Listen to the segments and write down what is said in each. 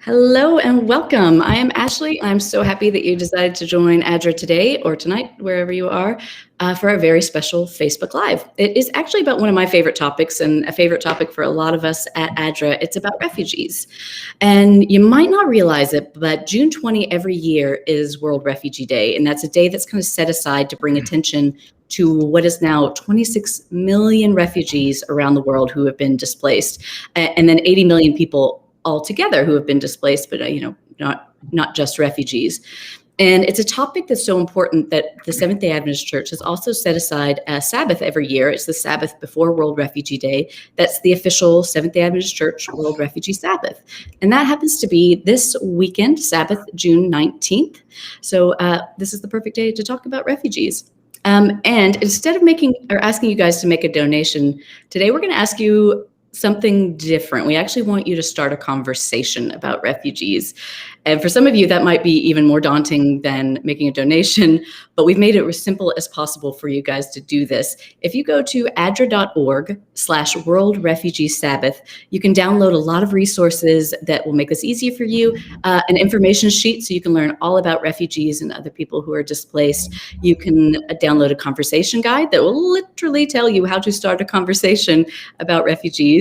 Hello and welcome. I am Ashley. I'm so happy that you decided to join ADRA today or tonight, wherever you are, for our very special Facebook Live. It is actually about one of my favorite topics and a favorite topic for a lot of us at ADRA. It's about refugees. And you might not realize it, but June 20 every year is World Refugee Day. And that's a day that's kind of set aside to bring attention to what is now 26 million refugees around the world who have been displaced, and then 80 million people altogether who have been displaced, but not just refugees. And it's a topic that's so important that the Seventh-day Adventist Church has also set aside a Sabbath every year. It's the Sabbath before World Refugee Day. That's the official Seventh-day Adventist Church World Refugee Sabbath. And that happens to be this weekend, Sabbath, June 19th. So this is the perfect day to talk about refugees. And instead of asking you guys to make a donation, today we're going to ask you something different. We actually want you to start a conversation about refugees. And for some of you, that might be even more daunting than making a donation, but we've made it as simple as possible for you guys to do this. If you go to adra.org/World Refugee Sabbath, you can download a lot of resources that will make this easier for you, an information sheet so you can learn all about refugees and other people who are displaced. You can download a conversation guide that will literally tell you how to start a conversation about refugees.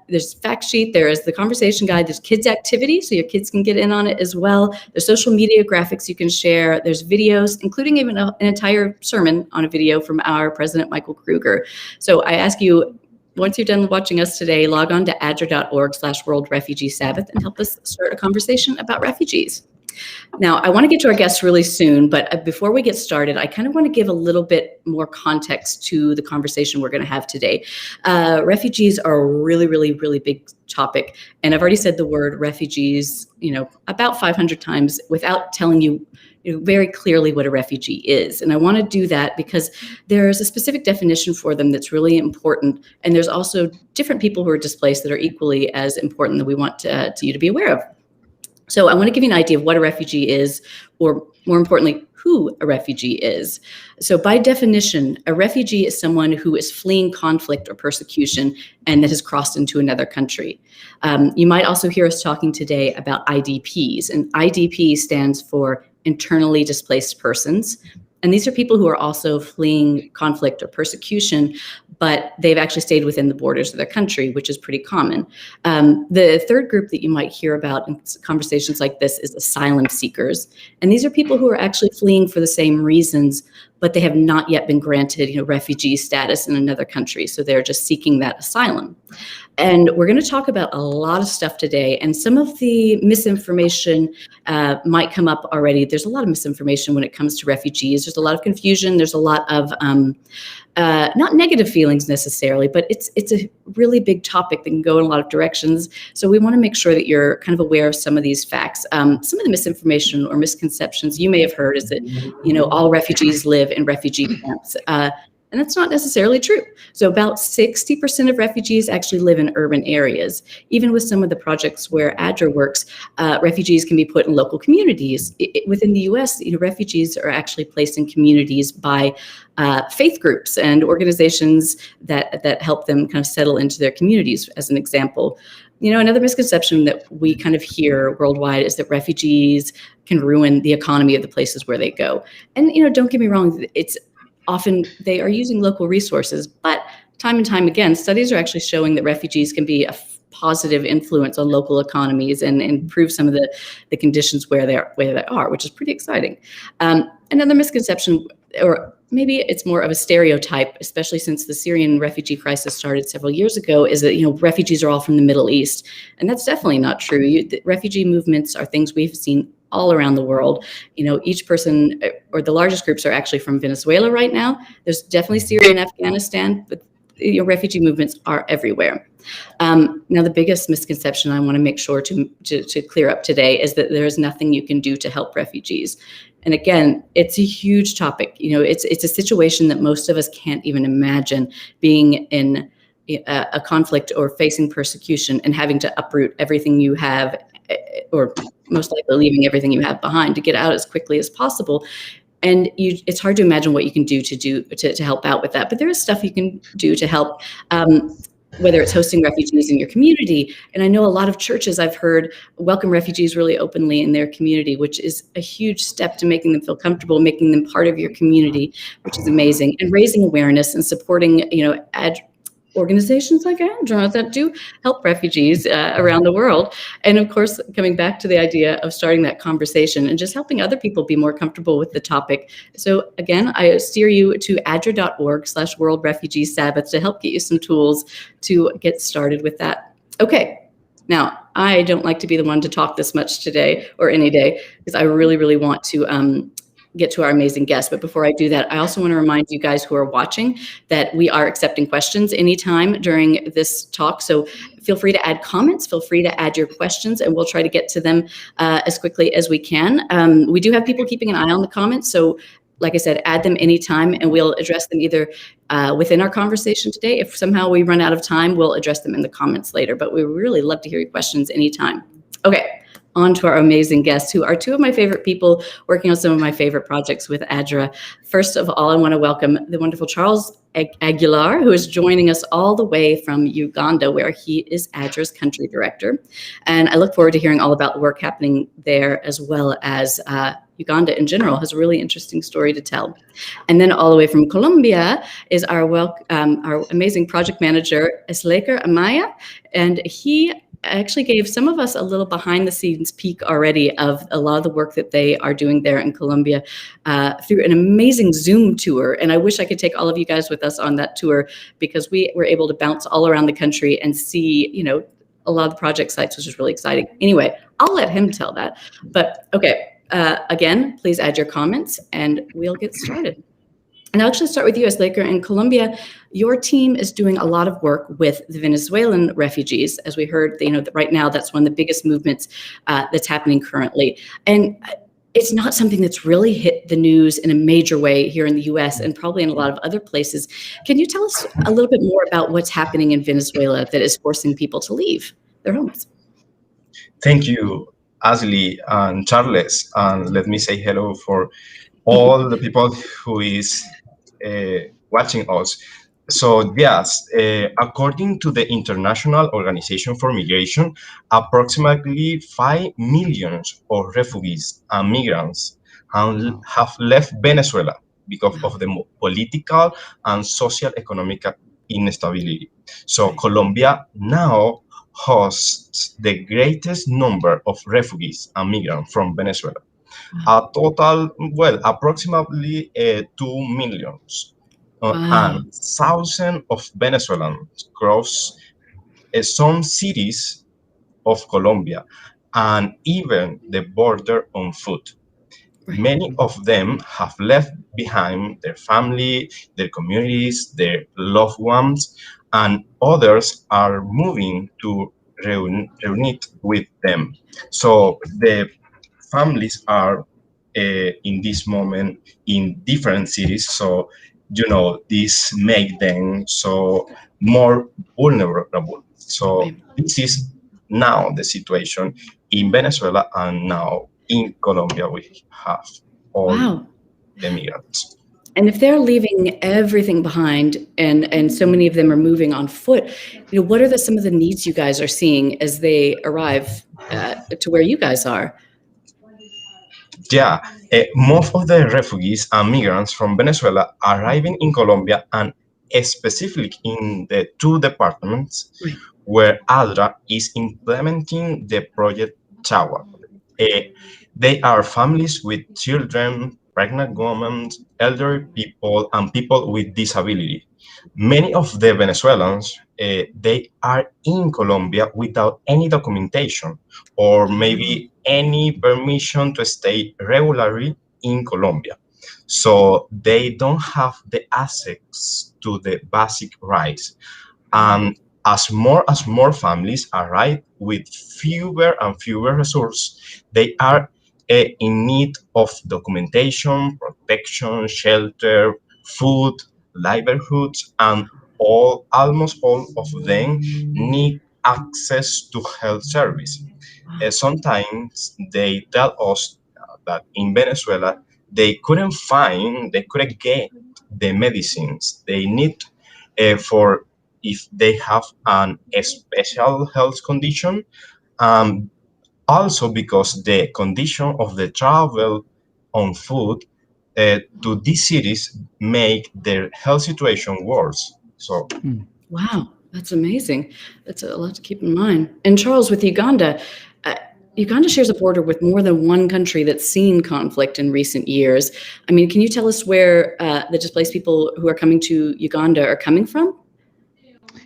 There's a fact sheet, there is the conversation guide, there's kids activities, so your kids can get in on it as well. There's social media graphics you can share. There's videos, including even an entire sermon on a video from our President Michael Kruger. So I ask you, once you're done watching us today, log on to adra.org/World Refugee Sabbath and help us start a conversation about refugees. Now, I want to get to our guests really soon, but before we get started, I kind of want to give a little bit more context to the conversation we're going to have today. Refugees are a really, really, really big topic, and I've already said the word refugees, about 500 times without telling you very clearly what a refugee is. And I want to do that because there's a specific definition for them that's really important, and there's also different people who are displaced that are equally as important that we want you to be aware of. So I want to give you an idea of what a refugee is, or more importantly, who a refugee is. So by definition, a refugee is someone who is fleeing conflict or persecution and that has crossed into another country. You might also hear us talking today about IDPs, and IDP stands for internally displaced persons. And these are people who are also fleeing conflict or persecution, but they've actually stayed within the borders of their country, which is pretty common. The third group that you might hear about in conversations like this is asylum seekers. And these are people who are actually fleeing for the same reasons, but they have not yet been granted refugee status in another country. So they're just seeking that asylum. And we're going to talk about a lot of stuff today, and some of the misinformation might come up already. There's a lot of misinformation when it comes to refugees. There's a lot of confusion. There's a lot of not negative feelings necessarily, but it's a really big topic that can go in a lot of directions. So we want to make sure that you're kind of aware of some of these facts. Some of the misinformation or misconceptions you may have heard is that all refugees live in refugee camps. And that's not necessarily true. So about 60% of refugees actually live in urban areas. Even with some of the projects where ADRA works, refugees can be put in local communities. Within the US, refugees are actually placed in communities by faith groups and organizations that help them kind of settle into their communities, as an example. Another misconception that we kind of hear worldwide is that refugees can ruin the economy of the places where they go. And, don't get me wrong, it's often they are using local resources, but time and time again, studies are actually showing that refugees can be a positive influence on local economies and improve some of the conditions where they are, which is pretty exciting. Another misconception, or maybe it's more of a stereotype, especially since the Syrian refugee crisis started several years ago, is that refugees are all from the Middle East, and that's definitely not true. The refugee movements are things we've seen all around the world. Each person, or the largest groups, are actually from Venezuela right now. There's definitely Syria and Afghanistan, but refugee movements are everywhere. Now, the biggest misconception I want to make sure to clear up today is that there is nothing you can do to help refugees. And again, it's a huge topic. It's a situation that most of us can't even imagine, being in a conflict or facing persecution and having to uproot everything you have, or most likely leaving everything you have behind to get out as quickly as possible. And it's hard to imagine what you can do to help out with that. But there is stuff you can do to help. whether it's hosting refugees in your community. And I know a lot of churches, I've heard, welcome refugees really openly in their community, which is a huge step to making them feel comfortable, making them part of your community, which is amazing. And raising awareness and supporting, organizations like Andra that do help refugees around the world. And of course, coming back to the idea of starting that conversation and just helping other people be more comfortable with the topic. So again, I steer you to adra.org/World Refugee Sabbath to help get you some tools to get started with that. Okay, now I don't like to be the one to talk this much today or any day because I really, really want to get to our amazing guest. But before I do that, I also want to remind you guys who are watching that we are accepting questions anytime during this talk. So feel free to add comments, feel free to add your questions, and we'll try to get to them as quickly as we can. We do have people keeping an eye on the comments. So like I said, add them anytime and we'll address them either within our conversation today. If somehow we run out of time, we'll address them in the comments later, but we really love to hear your questions anytime. Okay. On to our amazing guests, who are two of my favorite people working on some of my favorite projects with ADRA. First of all, I want to welcome the wonderful Charles Aguilar, who is joining us all the way from Uganda, where he is ADRA's country director. And I look forward to hearing all about the work happening there, as well as Uganda in general has a really interesting story to tell. And then all the way from Colombia is our amazing project manager, Esleker Amaya, and he actually gave some of us a little behind the scenes peek already of a lot of the work that they are doing there in Colombia through an amazing Zoom tour. And I wish I could take all of you guys with us on that tour because we were able to bounce all around the country and see, a lot of the project sites, which is really exciting. Anyway, I'll let him tell that. But okay, again, please add your comments and we'll get started. And I'll actually start with you, Esleker. In Colombia, your team is doing a lot of work with the Venezuelan refugees. As we heard, right now, that's one of the biggest movements that's happening currently. And it's not something that's really hit the news in a major way here in the US and probably in a lot of other places. Can you tell us a little bit more about what's happening in Venezuela that is forcing people to leave their homes? Thank you, Ashley and Charles. And let me say hello for all the people who is watching us. So yes, according to the International Organization for Migration, approximately 5 million of refugees and migrants have left Venezuela because of the political and social economic instability. So Colombia now hosts the greatest number of refugees and migrants from Venezuela. A total, approximately 2 million. And thousands of Venezuelans cross some cities of Colombia and even the border on foot. Many of them have left behind their family, their communities, their loved ones, and others are moving to reunite with them. So the families are in this moment in different cities. So, this make them so more vulnerable. So this is now the situation in Venezuela, and now in Colombia we have all the migrants. And if they're leaving everything behind and so many of them are moving on foot, what are some of the needs you guys are seeing as they arrive to where you guys are? Yeah, most of the refugees and migrants from Venezuela arriving in Colombia, and specifically in the two departments where ADRA is implementing the project Chawa. They are families with children, pregnant women, elderly people, and people with disability. Many of the Venezuelans, they are in Colombia without any documentation or maybe any permission to stay regularly in Colombia. So they don't have the access to the basic rights. And as more families arrive with fewer and fewer resources, they are in need of documentation, protection, shelter, food, livelihoods, and almost all of them need access to health service. Sometimes they tell us that in Venezuela they couldn't get the medicines they need for if they have a special health condition. Um, Also because the condition of the travel on foot to these cities make their health situation worse. So Mm. Wow, that's amazing. That's a lot to keep in mind. And Charles, with Uganda, uh, Uganda shares a border with more than one country that's seen conflict in recent years. I mean, can you tell us where the displaced people who are coming to Uganda are coming from?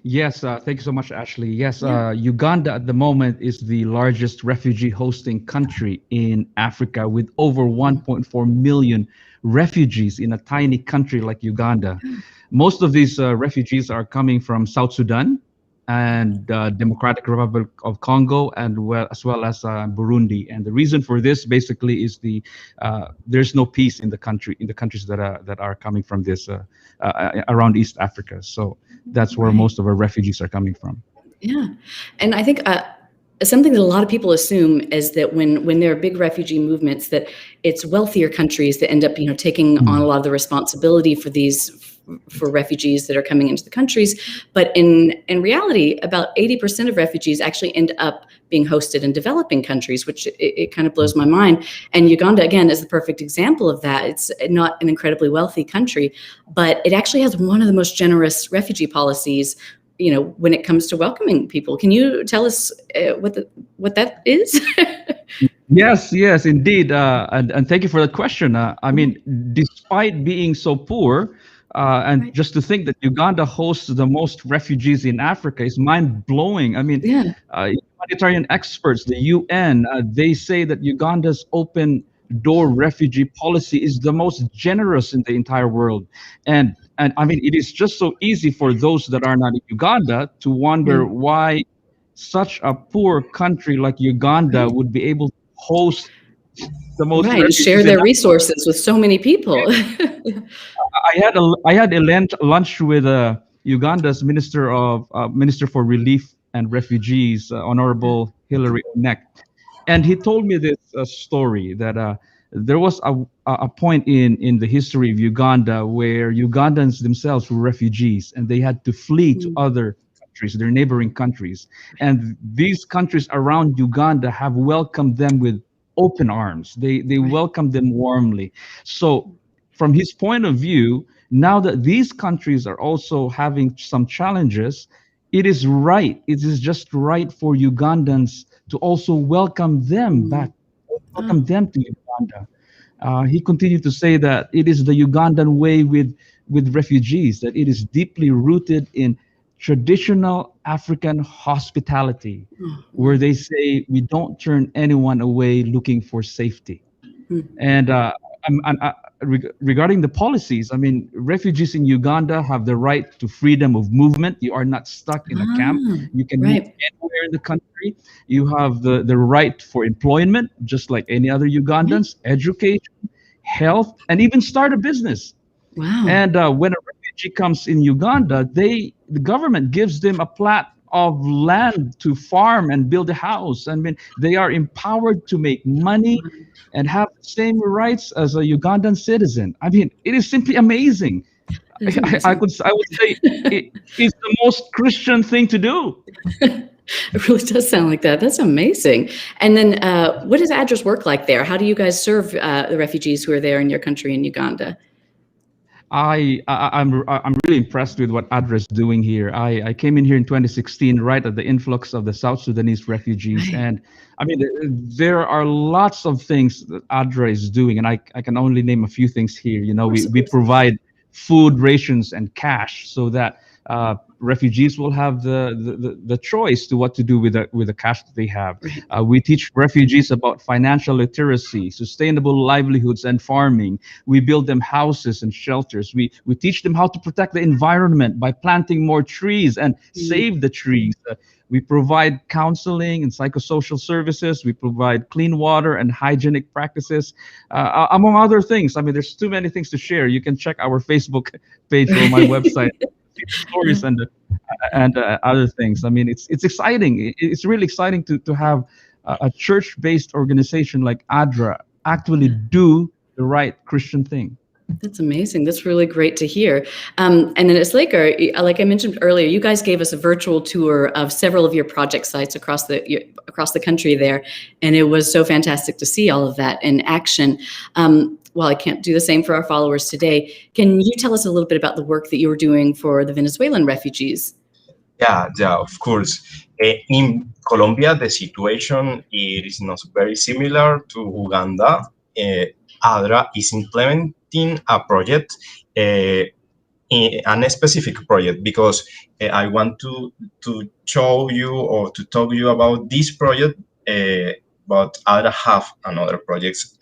Yes, thank you so much, Ashley. Yes, Yeah. Uganda at the moment is the largest refugee hosting country in Africa with over 1.4 million refugees in a tiny country like Uganda. Most of these refugees are coming from South Sudan and Democratic Republic of Congo, and as well as Burundi. And the reason for this basically is there's no peace in the country, in the countries that are coming from this around East Africa. So that's where Right. most of our refugees are coming from. Yeah, and I think something that a lot of people assume is that when there are big refugee movements, that it's wealthier countries that end up, taking on a Mm. lot of the responsibility for for refugees that are coming into the countries. But in reality, about 80% of refugees actually end up being hosted in developing countries, which it kind of blows my mind. And Uganda, again, is the perfect example of that. It's not an incredibly wealthy country, but it actually has one of the most generous refugee policies, when it comes to welcoming people. Can you tell us what that is? Yes, yes, indeed. And thank you for that question. I mean, despite being so poor, and Right. just to think that Uganda hosts the most refugees in Africa is mind blowing. I mean, Yeah. humanitarian experts, the UN, they say that Uganda's open door refugee policy is the most generous in the entire world. And I mean, it is just so easy for those that are not in Uganda to wonder Mm. why such a poor country like Uganda Right. would be able to host the most Right. And share refugees in their Africa. resources with so many people. I had a lunch with Uganda's Minister for Relief and Refugees, Honorable Hilary Onek, and he told me this story that there was a point in the history of Uganda where Ugandans themselves were refugees and they had to flee to Mm. other countries, their neighboring countries, and these countries around Uganda have welcomed them with open arms. They Right. welcomed them warmly. So from his point of view, now that these countries are also having some challenges, it is right. It is just right for Ugandans to also welcome them Mm. back, Oh, welcome them to Uganda. He continued to say that it is the Ugandan way with refugees, that it is deeply rooted in traditional African hospitality, oh, where wow. they say we don't turn anyone away looking for safety. Mm. And regarding the policies, I mean, refugees in Uganda have the right to freedom of movement. You are not stuck in a camp. Ah, You can move right. anywhere in the country. You have the right for employment, just like any other Yeah. Ugandans, education, health, and even start a business. Wow. And when a refugee comes in Uganda, the government gives them a plot of land to farm and build a house. I mean, they are empowered to make money and have the same rights as a Ugandan citizen. I mean, it is simply amazing. That is I amazing. would say it is the most Christian thing to do. It really does sound like that. That's amazing. And then, what does Address work like there? How do you guys serve the refugees who are there in your country in Uganda? I'm really impressed with what ADRA is doing here. I came in here in 2016, right at the influx of the South Sudanese refugees, Right. and I mean there are lots of things that ADRA is doing, and I can only name a few things here. You Of know, course, of we course. provide food rations and cash so that refugees will have the choice to what to do with the cash that they have. Right. We teach refugees about financial literacy, sustainable livelihoods, and farming. We build them houses and shelters. We teach them how to protect the environment by planting more trees and Mm. save the trees. We provide counseling and psychosocial services. We provide clean water and hygienic practices, among other things. I mean, there's too many things to share. You can check our Facebook page or my website, see the stories and other things. I mean, it's exciting. It's really exciting to have a church-based organization like ADRA actually Yeah. do the right Christian thing. That's amazing. That's really great to hear. And then it's like I mentioned earlier, you guys gave us a virtual tour of several of your project sites across the country there, and it was so fantastic to see all of that in action. While I can't do the same for our followers today, can you tell us a little bit about the work that you were doing for the Venezuelan refugees? Yeah, of course. In Colombia, the situation is not very similar to Uganda. ADRA is implementing a project, uh, a specific project, because I want to show you or to talk you about this project, but ADRA have another projects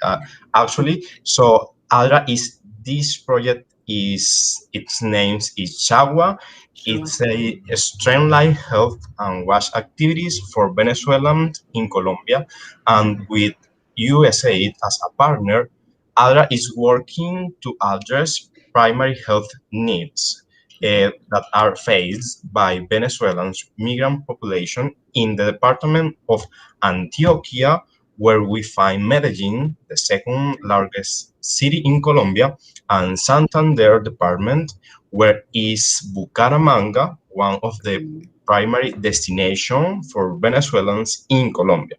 actually. So ADRA is this project is its name is Chagua. Sure. It's a streamline health and wash activities for Venezuelans in Colombia, and with USAID as a partner, ADRA is working to address primary health needs that are faced by Venezuelans migrant population in the department of Antioquia, where we find Medellin, the second largest city in Colombia, and Santander department, where is Bucaramanga, one of the primary destination for Venezuelans in Colombia.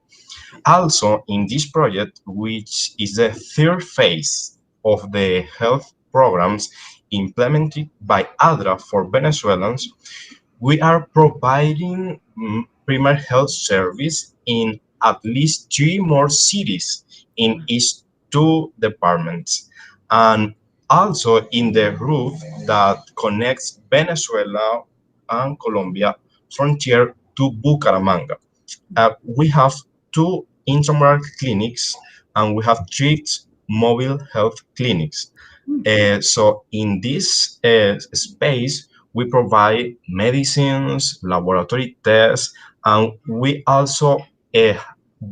Also, in this project, which is the third phase of the health programs implemented by ADRA for Venezuelans, we are providing primary health service in at least three more cities in each two departments, and also in the route that connects Venezuela and Colombia frontier to Bucaramanga. We have two intramural clinics and we have three mobile health clinics. So in this space, we provide medicines, laboratory tests, and we also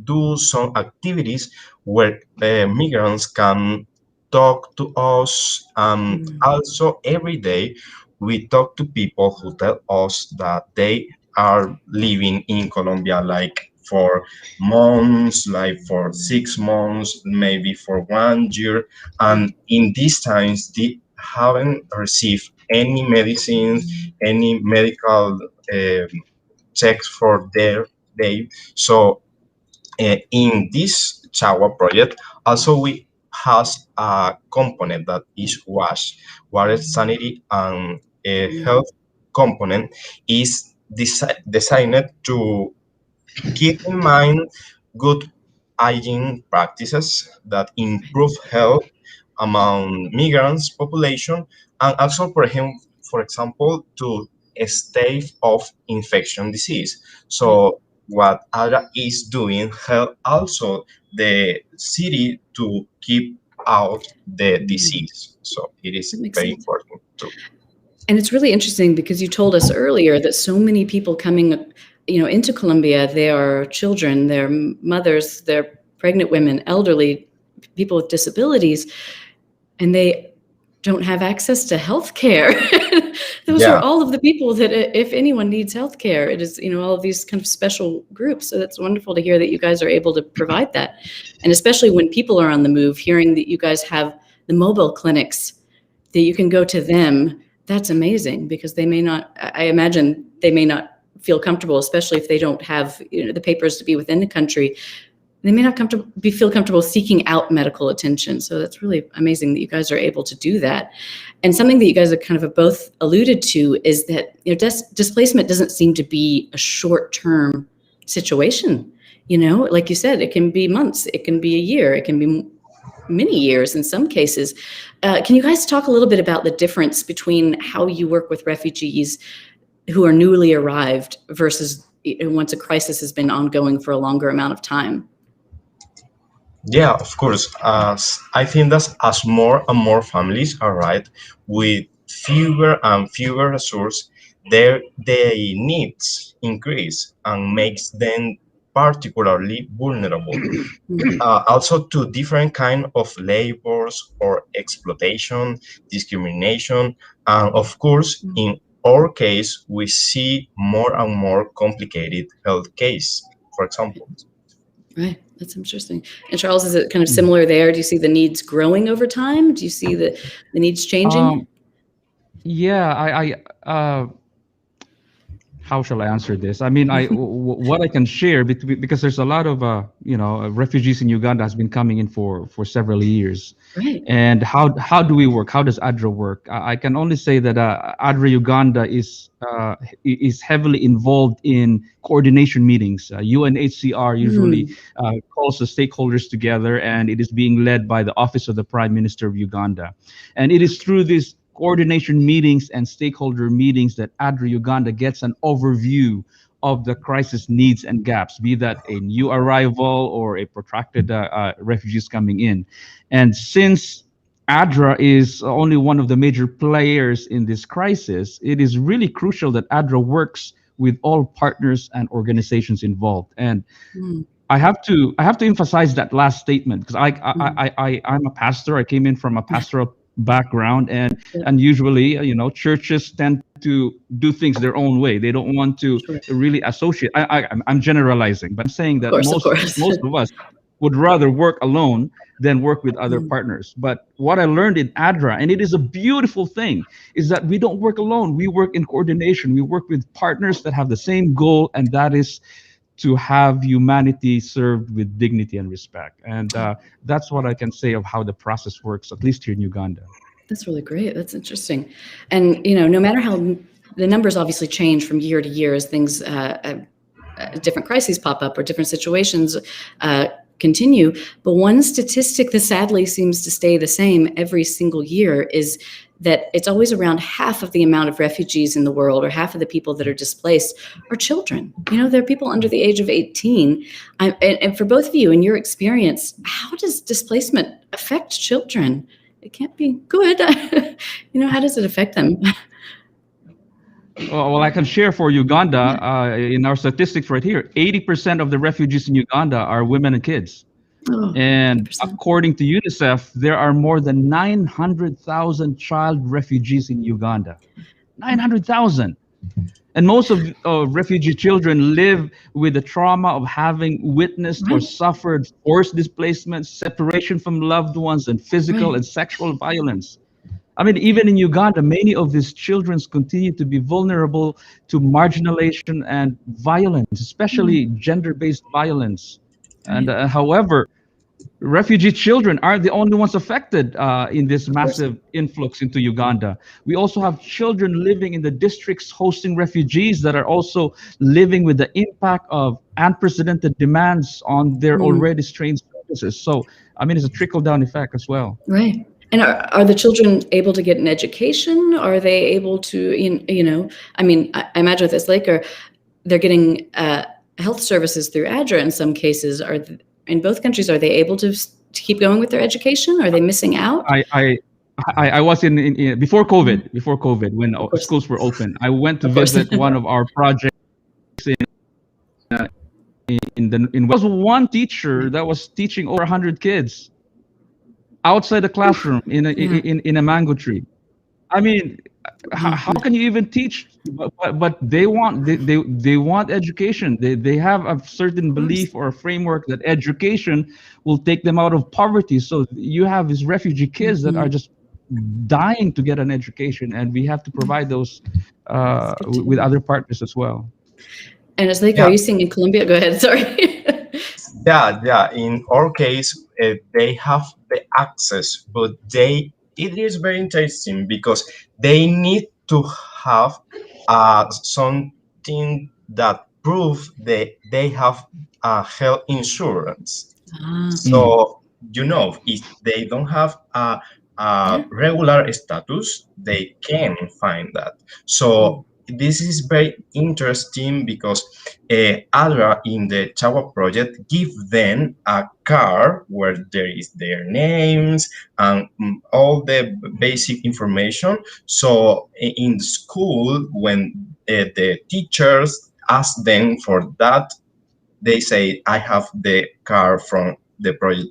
do some activities where migrants can talk to us. And also every day, we talk to people who tell us that they are living in Colombia like for months, like for 6 months, maybe for 1 year, and in these times they haven't received any medicines, any medical checks for their day. So in this Chawa project, also we has a component that is water sanity, and a health component is designed to keep in mind good hygiene practices that improve health among migrants population, and also for example to stave off infection disease. So what ADA is doing help also the city to keep out the disease. So it That is makes very sense. important too. And it's really interesting because you told us earlier that so many people coming, into Colombia, they are children, they're mothers, they're pregnant women, elderly, people with disabilities, and they don't have access to health care. Those are Yeah, all of the people that, if anyone needs health care, it is, all of these kind of special groups. So that's wonderful to hear that you guys are able to provide that. And especially when people are on the move, hearing that you guys have the mobile clinics that you can go to them, that's amazing, because they may not, I imagine they may not feel comfortable, especially if they don't have the papers to be within the country. They may not feel comfortable seeking out medical attention. So that's really amazing that you guys are able to do that. And something that you guys are kind of both alluded to is that displacement doesn't seem to be a short-term situation. Like you said, it can be months, it can be a year, it can be many years in some cases. Can you guys talk a little bit about the difference between how you work with refugees who are newly arrived versus once a crisis has been ongoing for a longer amount of time? yeah, of course. As I think that as more and more families arrive with fewer and fewer resources, their needs increase and makes them particularly vulnerable. Also to different kind of labors or exploitation, discrimination, and of course, in our case, we see more and more complicated health case, for example. Right. That's interesting. And Charles, is it kind of Mhm. similar there? Do you see the needs growing over time? Do you see the needs changing? Um, yeah, how shall I answer this? I mean, what I can share between, because there's a lot of refugees in Uganda has been coming in for several years, Right. and how do we work? How does ADRA work? I can only say that ADRA Uganda is heavily involved in coordination meetings. UNHCR usually Mm, calls the stakeholders together, and it is being led by the Office of the Prime Minister of Uganda, and it is through these coordination meetings and stakeholder meetings that ADRA Uganda gets an overview of the crisis needs and gaps, be that a new arrival or a protracted refugees coming in. And since ADRA is only one of the major players in this crisis, it is really crucial that ADRA works with all partners and organizations involved. And mm, I have to emphasize that last statement because mm. I'm a pastor. I came in from a pastoral background, Yep. and usually churches tend to do things their own way. They don't want to Sure. really associate. I'm generalizing, but I'm saying Of that course. Of most course. most of us would rather work alone than work with other Mm, partners. But what I learned in ADRA, and it is a beautiful thing, is that we don't work alone. We work in coordination. We work with partners that have the same goal, and that is to have humanity served with dignity and respect. And that's what I can say of how the process works, at least here in Uganda. that's really great. That's interesting. And no matter how the numbers obviously change from year to year as things different crises pop up or different situations uh, continue. But one statistic that sadly seems to stay the same every single year is that it's always around half of the amount of refugees in the world, or half of the people that are displaced, are children. They're people under the age of 18. And for both of you, in your experience, how does displacement affect children? It can't be good. How does it affect them? Well, I can share for Uganda, in our statistics right here, 80% of the refugees in Uganda are women and kids. Oh, And 80%. according to UNICEF, there are more than 900,000 child refugees in Uganda. 900,000. And most of refugee children live with the trauma of having witnessed or Right, suffered forced displacement, separation from loved ones, and physical right. and sexual violence. I mean, even in Uganda, many of these children continue to be vulnerable to marginalization and violence, Mm, especially gender-based violence. And right. however, refugee children aren't the only ones affected in this Of course. massive influx into Uganda. We also have children living in the districts hosting refugees that are also living with the impact of unprecedented demands on their Mm, already strained services. So, I mean, it's a trickle down effect as well. right. And are the children able to get an education? Are they able to, I mean, I imagine with this Laker, they're getting health services through ADRA in some cases. In both countries, are they able to keep going with their education? Are they missing out? I I I was in Mm, before COVID when of course. schools were open. I went to Of course. visit one of our projects in was one teacher that was teaching over 100 kids outside the classroom Yeah. in a mango tree. I mean, how Mhm. can you even teach? But they want education. They have a certain Of course. belief or a framework that education will take them out of poverty. So you have these refugee kids that are Mhm. just dying to get an education, and we have to provide those It's good to with know. other partners as well. And it's like, are Yeah, you seeing in Colombia? Go ahead. Sorry. yeah. In our case, they have the access, but it is very interesting because they need to have something that prove that they have health insurance. Ah, Mm, So, if they don't have a yeah. regular status, they can find that. Mm, So, this is very interesting because ADRA in the Chawa project give them a card where there is their names and all the basic information. So, in school, when the teachers ask them for that, they say I have the car from the project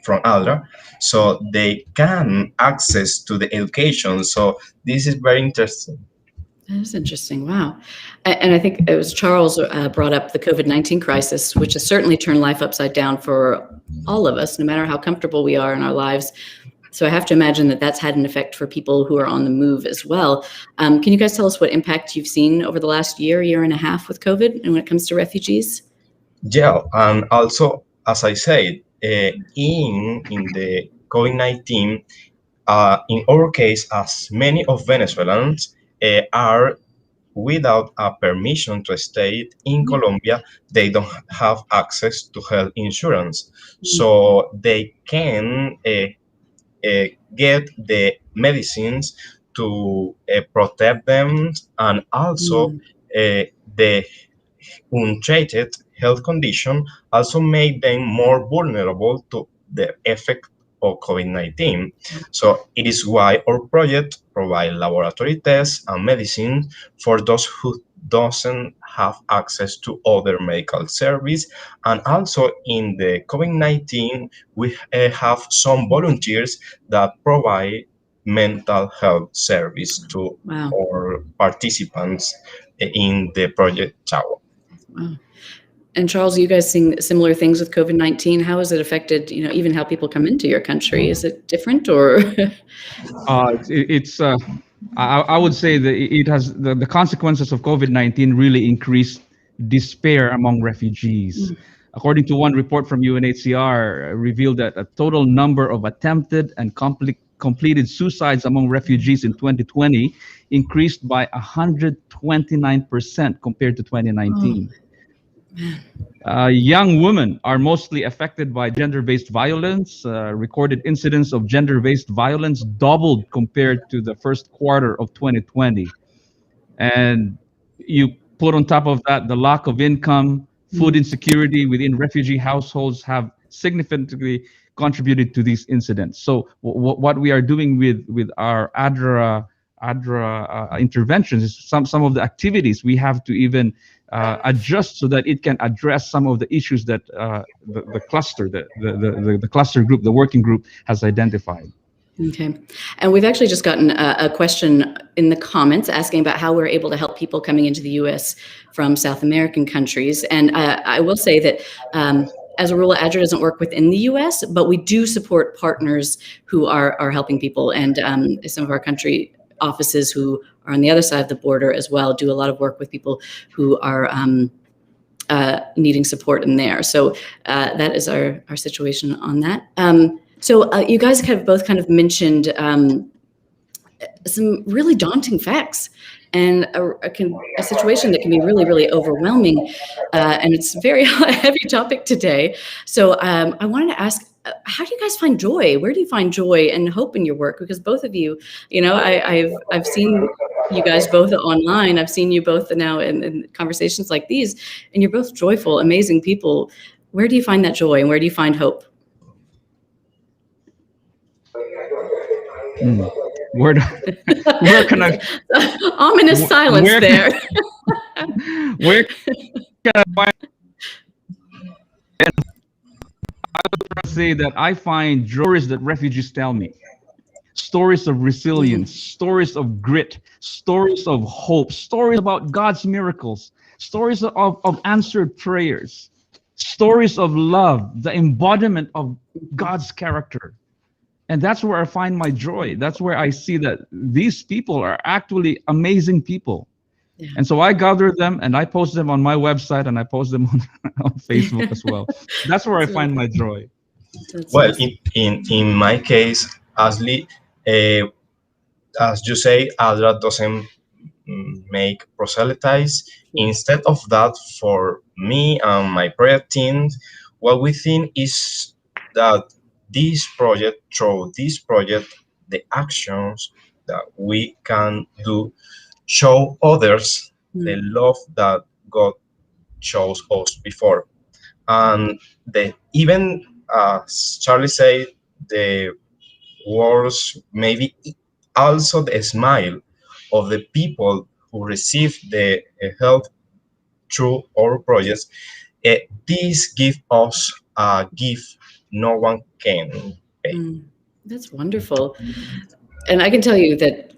from ALDRA, so they can access to the education. So this is very interesting. That is interesting. Wow. And I think it was Charles brought up the COVID-19 crisis, which has certainly turned life upside down for all of us, no matter how comfortable we are in our lives. So I have to imagine that that's had an effect for people who are on the move as well. Can you guys tell us what impact you've seen over the last year and a half with COVID and when it comes to refugees? Yeah, and also, as I said, in the COVID-19, in our case, as many of Venezuelans are without a permission to stay in Colombia, they don't have access to health insurance. So they can get the medicines to protect them, and also the untreated health condition also make them more vulnerable to the effect of COVID-19. So it is why our project provide laboratory tests and medicine for those who doesn't have access to other medical service. And also in the COVID-19, we have some volunteers that provide mental health service to Wow. our participants in the project Chao. Wow. And Charles, you guys seeing similar things with COVID-19? How has it affected, even how people come into your country? Is it different or? It's I would say that it has the consequences of COVID-19 really increased despair among refugees. According to one report from UNHCR, revealed that a total number of attempted and completed suicides among refugees in 2020 increased by 129% compared to 2019. Young women are mostly affected by gender-based violence. Recorded incidents of gender-based violence doubled compared to the first quarter of 2020. And you put on top of that the lack of income, food insecurity within refugee households have significantly contributed to these incidents. So what we are doing with our ADRA interventions is some of the activities we have to even adjust so that it can address some of the issues that the cluster, the cluster group, the working group has identified. Okay. And we've actually just gotten a question in the comments asking about how we're able to help people coming into the U.S. from South American countries. And I will say that as a rule, ADRA doesn't work within the U.S., but we do support partners who are helping people. And some of our country offices who are on the other side of the border as well do a lot of work with people who are needing support in there. So that is our situation on that. So you guys have both mentioned some really daunting facts and a situation that can be really, really overwhelming. And it's a very heavy topic today. So I wanted to ask, how do you guys find joy? Where do you find joy and hope in your work? Because both of you, I've seen you guys both online. I've seen you both now in conversations like these, and you're both joyful, amazing people. Where do you find that joy and where do you find hope? Where can I? Ominous silence there. Where can I find? I would say that I find stories that refugees tell me, stories of resilience, stories of grit, stories of hope, stories about God's miracles, stories of answered prayers, stories of love, the embodiment of God's character. And that's where I find my joy. That's where I see that these people are actually amazing people. Yeah. And so I gather them and I post them on my website and I post them on Facebook as well. That's where I find my joy. Well, in my case, Ashley, as you say, ADRA doesn't make proselytize. Instead of that, for me and my project team, what we think is that through this project, the actions that we can do show others the love that God shows us before. And even as Charlie said, the words, maybe also the smile of the people who receive the help through our projects, this give us a gift no one can pay. That's wonderful. And I can tell you that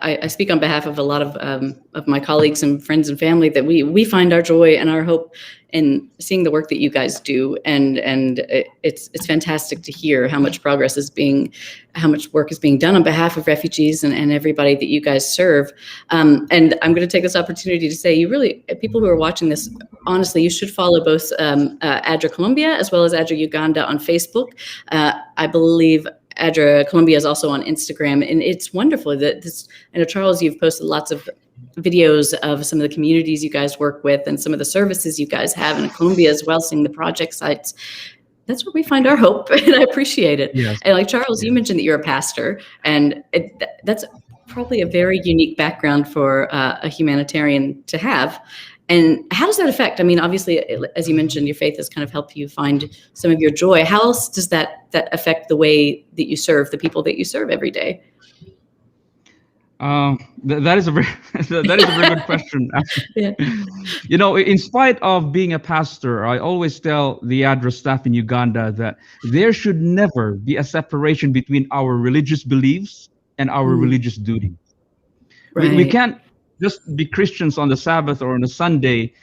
I speak on behalf of a lot of my colleagues and friends and family, that we find our joy and our hope in seeing the work that you guys do, and it's fantastic to hear how much how much work is being done on behalf of refugees and everybody that you guys serve. And I'm going to take this opportunity to say, you really, people who are watching this, honestly, you should follow both ADRA Colombia as well as ADRA Uganda on Facebook. I believe ADRA Colombia is also on Instagram, and it's wonderful that this. I know, Charles, you've posted lots of videos of some of the communities you guys work with and some of the services you guys have in Colombia as well, seeing the project sites. That's where we find our hope, and I appreciate it. Yes. And like Charles, you mentioned that you're a pastor, and that's probably a very unique background for a humanitarian to have. And how does that affect? I mean, obviously, as you mentioned, your faith has kind of helped you find some of your joy. How else does that affect the way that you serve the people that you serve every day? That is a very that is a very good question. Yeah. You know, in spite of being a pastor, I always tell the ADRA staff in Uganda that there should never be a separation between our religious beliefs and our religious duty. Right. We can't just be Christians on the Sabbath or on a Sunday.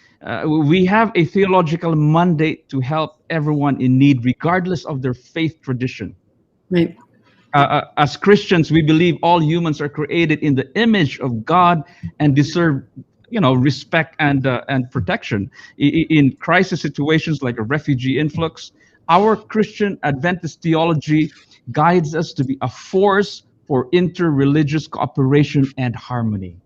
We have a theological mandate to help everyone in need, regardless of their faith tradition. Right. As Christians, we believe all humans are created in the image of God and deserve, respect and protection. In crisis situations like a refugee influx, our Christian Adventist theology guides us to be a force for inter-religious cooperation and harmony.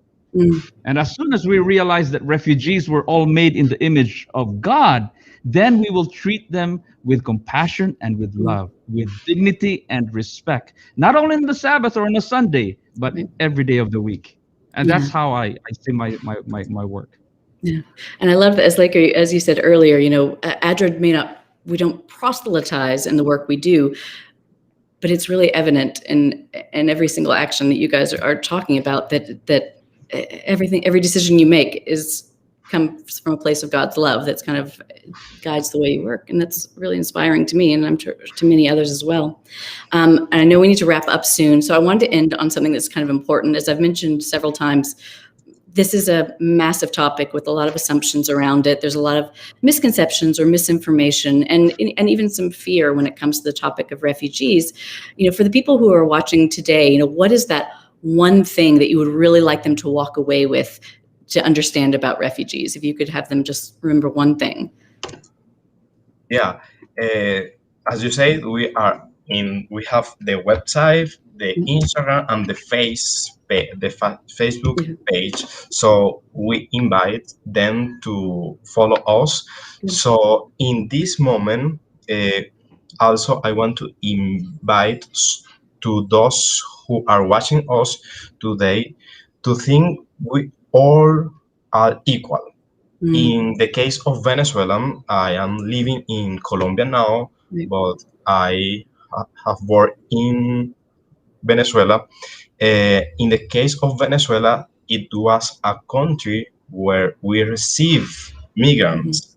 And as soon as we realize that refugees were all made in the image of God, then we will treat them with compassion and with love, with dignity and respect, not only on the Sabbath or on a Sunday, but every day of the week. And that's how I see my work. Yeah. And I love that, as you said earlier, ADRA we don't proselytize in the work we do, but it's really evident in every single action that you guys are talking about, that every decision you make comes from a place of God's love that's kind of guides the way you work. And that's really inspiring to me, and I'm sure to many others as well. And I know we need to wrap up soon, so I wanted to end on something that's kind of important. As I've mentioned several times, this is a massive topic with a lot of assumptions around it. There's a lot of misconceptions or misinformation, and even some fear when it comes to the topic of refugees. For the people who are watching today, what is that one thing that you would really like them to walk away with to understand about refugees? If you could have them just remember one thing. Yeah, as you said, we have the website, the Instagram, and the Facebook page. So we invite them to follow us. So in this moment, also I want to invite to those who are watching us today to think we all are equal. In the case of Venezuelan, I am living in Colombia now, but I have worked in Venezuela. In the case of Venezuela, it was a country where we receive migrants.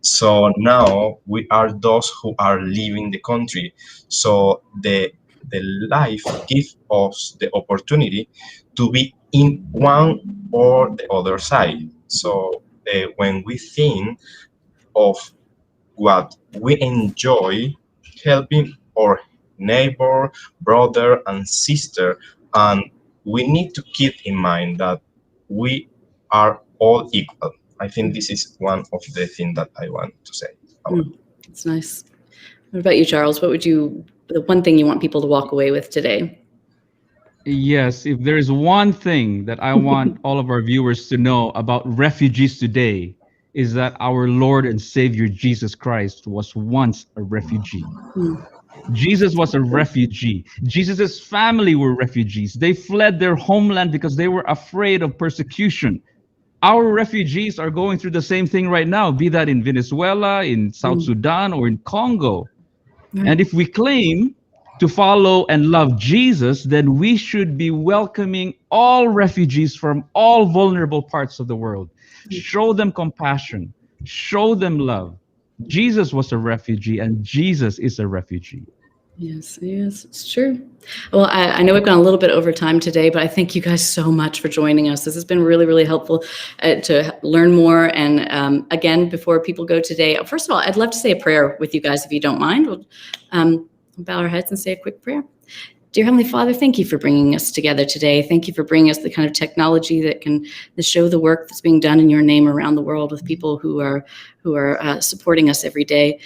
So now we are those who are leaving the country. So the life gives us the opportunity to be in one or the other side. So when we think of what we enjoy, helping our neighbor, brother, and sister, and we need to keep in mind that we are all equal. I think this is one of the things that I want to say. That's nice. What about you, Charles? The one thing you want people to walk away with today? Yes, if there is one thing that I want all of our viewers to know about refugees today, is that our Lord and Savior Jesus Christ was once a refugee. Jesus was a refugee. Jesus's family were refugees. They fled their homeland because they were afraid of persecution. Our refugees are going through the same thing right now, be that in Venezuela, in South Sudan, or in Congo. And if we claim to follow and love Jesus, then we should be welcoming all refugees from all vulnerable parts of the world. Show them compassion. Show them love. Jesus was a refugee, and Jesus is a refugee. Yes, it's true. Well, I know we've gone a little bit over time today, but I thank you guys so much for joining us. This has been really, really helpful to learn more. And again, before people go today, first of all, I'd love to say a prayer with you guys, if you don't mind. We'll bow our heads and say a quick prayer. Dear Heavenly Father, thank you for bringing us together today. Thank you for bringing us the kind of technology that can show the work that's being done in your name around the world with people who are supporting us every day.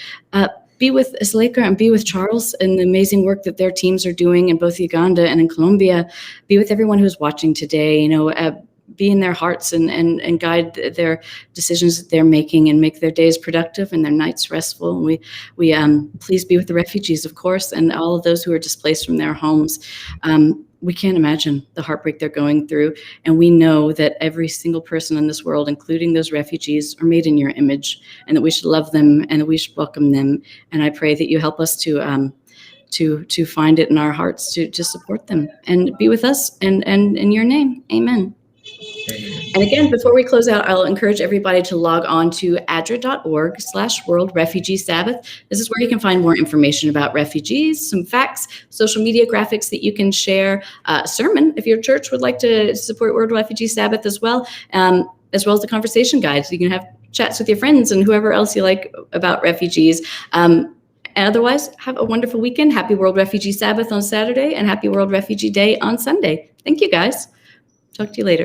Be with Zuleika and be with Charles and the amazing work that their teams are doing in both Uganda and in Colombia. Be with everyone who's watching today. Be in their hearts and guide their decisions that they're making and make their days productive and their nights restful. And we please be with the refugees, of course, and all of those who are displaced from their homes. We can't imagine the heartbreak they're going through. And we know that every single person in this world, including those refugees, are made in your image, and that we should love them and that we should welcome them. And I pray that you help us to find it in our hearts to support them and be with us. And in your name, amen. And again, before we close out, I'll encourage everybody to log on to adra.org/World Refugee Sabbath. This is where you can find more information about refugees, some facts, social media graphics that you can share, a sermon if your church would like to support World Refugee Sabbath as well as the conversation guides. You can have chats with your friends and whoever else you like about refugees. And otherwise, have a wonderful weekend. Happy World Refugee Sabbath on Saturday and happy World Refugee Day on Sunday. Thank you, guys. Talk to you later.